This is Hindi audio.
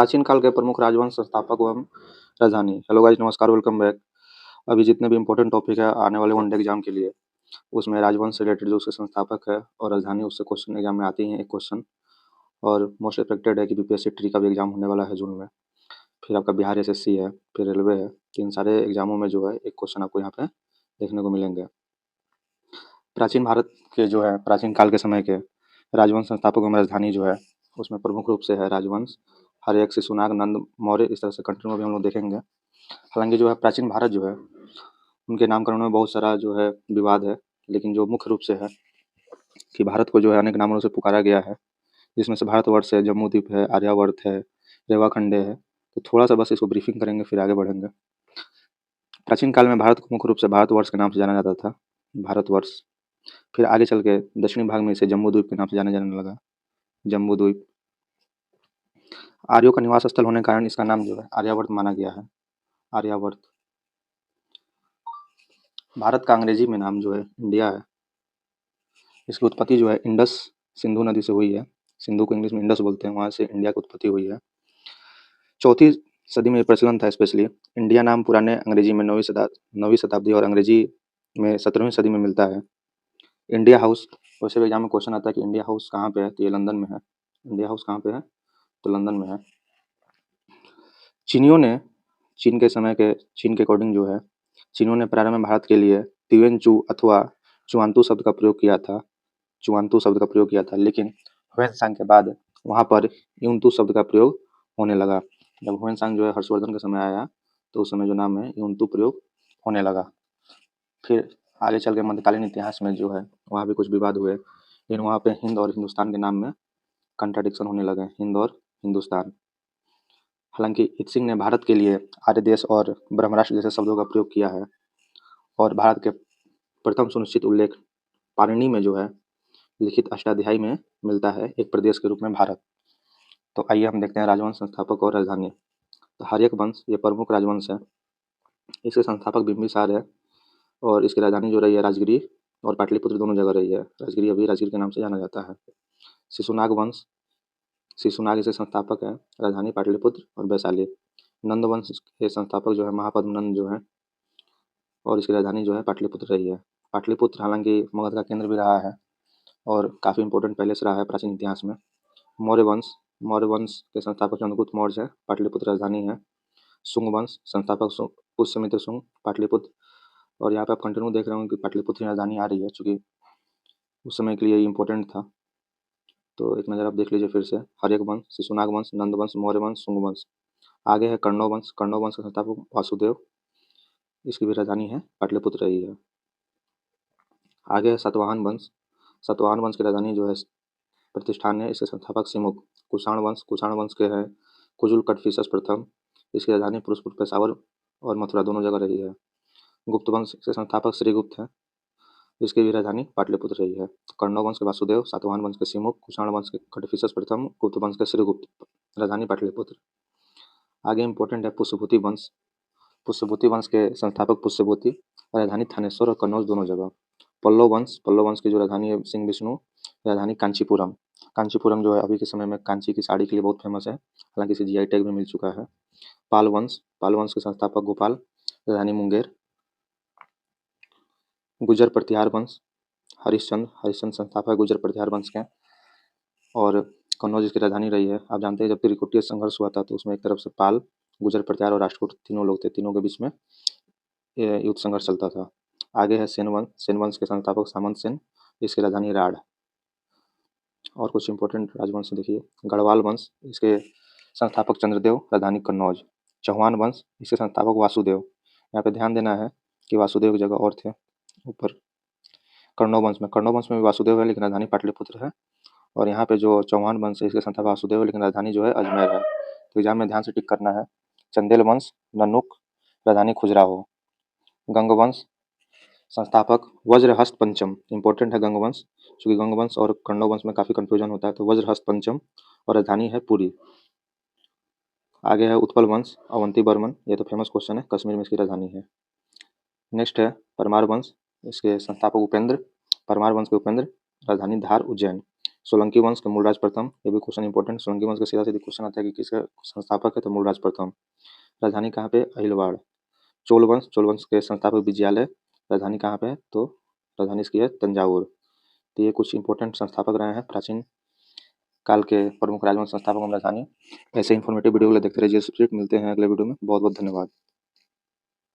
प्राचीन काल के प्रमुख राजवंश, संस्थापक एवं राजधानी। हेलो गाइस, नमस्कार, वेलकम बैक। अभी जितने भी इंपॉर्टेंट टॉपिक है आने वाले वन डे एग्जाम के लिए, उसमें राजवंश से रिलेटेड जो उसके संस्थापक है और राजधानी, उससे क्वेश्चन एग्जाम में आती हैं एक क्वेश्चन। और मोस्ट एक्सपेक्टेड है कि बीपीएससी ट्री का भी एग्जाम होने वाला है जून में। फिर आपका बिहार एसएससी है, फिर रेलवे है। तो इन सारे एग्जामों में जो है एक क्वेश्चन आपको यहाँ पे देखने को मिलेंगे। प्राचीन भारत के जो है प्राचीन काल के समय के राजवंश, संस्थापक एवं राजधानी जो है उसमें प्रमुख रूप से है राजवंश, हर्यक, शिशुनाग, नंद, मौर्य। इस तरह से कंटिन्यू भी हम लोग देखेंगे। हालांकि जो है प्राचीन भारत जो है उनके नामकरण में बहुत सारा जो है विवाद है, लेकिन जो मुख्य रूप से है कि भारत को जो है अनेक नामों से पुकारा गया है, जिसमें से भारतवर्ष है, जम्मूद्वीप है, आर्यावर्त है, रेवाखंडे है। तो थोड़ा सा बस इसको ब्रीफिंग करेंगे, फिर आगे बढ़ेंगे। प्राचीन काल में भारत को मुख्य रूप से भारतवर्ष के नाम से जाना जाता था, भारतवर्ष। फिर आगे चल के दक्षिणी भाग में इसे जम्बूद्वीप के नाम से जाने जाने लगा, जम्बूद्वीप। आर्यों का निवास स्थल होने के कारण इसका नाम जो है आर्यावर्त माना गया है, आर्यावर्त। भारत का अंग्रेजी में नाम जो है इंडिया है। इसकी उत्पत्ति जो है इंडस सिंधु नदी से हुई है। सिंधु को इंग्लिश में इंडस बोलते हैं, वहाँ से इंडिया की उत्पत्ति हुई है। चौथी सदी में प्रचलन था स्पेशली। इंडिया नाम पुराने अंग्रेजी में नौवीं शताब्दी और अंग्रेजी में 17वीं सदी में मिलता है। इंडिया हाउस, वैसे भी एग्जाम में क्वेश्चन आता है कि इंडिया हाउस कहाँ पे है, तो ये लंदन में है। इंडिया हाउस कहाँ पे है, तो लंदन में है। चीनियों ने चीन के अकॉर्डिंग जो है चीनियों ने प्रारंभ में भारत के लिए तिवेंचू अथवा चुआंतू शब्द का प्रयोग किया था, चुआंतू शब्द का प्रयोग किया था। लेकिन ह्वेनसांग के बाद वहाँ पर यूनतू शब्द का प्रयोग होने लगा। जब ह्वेनसांग जो है हर्षवर्धन का समय आया, तो उस समय जो नाम है यूनतू प्रयोग होने लगा। फिर आगे चल के मध्यकालीन इतिहास में जो है वहाँ भी कुछ विवाद हुए, लेकिन वहाँ पे हिंद और हिंदुस्तान के नाम में कंट्राडिक्शन होने लगे, हिंद और हिंदुस्तान। हालांकि इत सिंह ने भारत के लिए आर्य देश और ब्रह्मराष्ट्र जैसे शब्दों का प्रयोग किया है, और भारत के प्रथम सुनिश्चित उल्लेख पाणिनि में जो है लिखित अष्टाध्यायी में मिलता है, एक प्रदेश के रूप में भारत। तो आइए हम देखते हैं राजवंश, संस्थापक और राजधानी। तो हर्यक वंश ये प्रमुख राजवंश है। इसके संस्थापक बिंबिसार है, और इसकी राजधानी जो रही है राजगिरी और पाटलिपुत्र दोनों जगह रही है। राजगिरी अभी राजगिरी के नाम से जाना जाता है। शिशुनाग वंश, शिशुनाग इसके संस्थापक है, राजधानी पाटलिपुत्र और वैशाली। नंद वंश के संस्थापक जो है महापद्मनंद जो है, और इसकी राजधानी जो है पाटलिपुत्र रही है। पाटलिपुत्र हालांकि मगध का केंद्र भी रहा है और काफ़ी इंपॉर्टेंट पहले से रहा है प्राचीन इतिहास में। मौर्य वंश के संस्थापक चंद्रगुप्त मौर्य है, पाटलिपुत्र राजधानी है। शुंग वंश संस्थापक पुष्यमित्र शुंग, पाटलिपुत्र। और यहाँ पे आप कंटिन्यू देख रहे हो कि पाटलिपुत्र राजधानी आ रही है, चूँकि उस समय के लिए इम्पोर्टेंट था। तो एक नज़र आप देख लीजिए फिर से। हर्यक वंश, शिशुनाग वंश, नंद वंश, मौर्य वंश, शुंग वंश। आगे है कण्व वंश। कण्व वंश का संस्थापक वासुदेव, इसकी भी राजधानी है पाटलिपुत्र रही है। आगे है सातवाहन वंश। सातवाहन वंश की राजधानी जो है प्रतिष्ठान है, इसके संस्थापक सिमुक। कुषाण वंश के हैं कुजुल कटफिसस प्रथम, इसकी राजधानी पुरुषपुर, पेशावर और मथुरा दोनों जगह रही है। गुप्त वंश के संस्थापक श्रीगुप्त हैं, इसकी भी राजधानी पाटलिपुत्र रही है। कण्व वंश के वासुदेव, सातवाहन वंश के सिमुक, कुषाण वंश के कटफिसस प्रथम, गुप्त वंश के श्रीगुप्त, राजधानी पाटलिपुत्र। आगे इंपॉर्टेंट है पुष्यभूति वंश। पुष्यभूति वंश के संस्थापक पुष्यभूति, राजधानी थानेश्वर और कन्नौज दोनों जगह। पल्लव वंश की जो राजधानी है सिंह विष्णु, राजधानी कांचीपुरम। कांचीपुरम जो है अभी के समय में कांची की साड़ी के लिए बहुत फेमस है, हालांकि इसे जीआई टैग भी मिल चुका है। पाल वंश के संस्थापक गोपाल, राजधानी मुंगेर। गुजर प्रतिहार वंश, हरिश्चंद्र संस्थापक गुजर प्रतिहार वंश के, और कन्नौज इसकी राजधानी रही है। आप जानते हैं जब त्रिकुटीय संघर्ष हुआ था, तो उसमें एक तरफ से पाल, गुजर प्रतिहार और राष्ट्रकूट तीनों लोग थे, तीनों के बीच में युद्ध संघर्ष चलता था। आगे है सेन वंश के संस्थापक सामंत सेन, इसकी राजधानी राढ़। और कुछ इंपॉर्टेंट राजवंश देखिए। गढ़वाल वंश, इसके संस्थापक चंद्रदेव, राजधानी कन्नौज। चौहान वंश, इसके संस्थापक वासुदेव। यहाँ पे ध्यान देना है कि वासुदेव की जगह और थे ऊपर। कण्व वंश में भी वासुदेव है, लेकिन राजधानी पाटलिपुत्र है। और यहाँ पे जो चौहान वंश है, इसके संस्थापक वासुदेव है, लेकिन राजधानी जो है अजमेर है। तो एग्जाम में ध्यान से टिक करना है। चंदेल वंश, ननुक, राजधानी खजुराहो। गंगवंश संस्थापक वज्रहस्त पंचम, इंपॉर्टेंट है गंगवंश, क्योंकि गंगवंश और कण्व वंश में काफ़ी कंफ्यूजन होता है। तो वज्रहस्त पंचम, और राजधानी है पुरी। आगे है उत्पल वंश, अवंती बर्मन, ये तो फेमस क्वेश्चन है, कश्मीर में इसकी राजधानी है। नेक्स्ट है परमार वंश, इसके संस्थापक उपेंद्र, परमार वंश के उपेंद्र, राजधानी धार, उज्जैन। सोलंकी वंश के मूलराज प्रथम, ये भी क्वेश्चन इंपॉर्टेंट। सोलंकी वंश का सीधा-सीधा क्वेश्चन आता है कि किसका संस्थापक है, तो मूलराज प्रथम। राजधानी कहाँ पे, अहिलवाड़। चोल वंश के संस्थापक विजयालय, राजधानी कहाँ पे है, तो राजधानी इसकी है तंजावुर। तो ये कुछ इंपॉर्टेंट संस्थापक रहे हैं प्राचीन काल के प्रमुख राजवंश संस्थापक एवं राजधानी। ऐसे इन्फॉर्मेटिव वीडियो के लिए देखते रहिए। मिलते हैं अगले वीडियो में। बहुत बहुत धन्यवाद।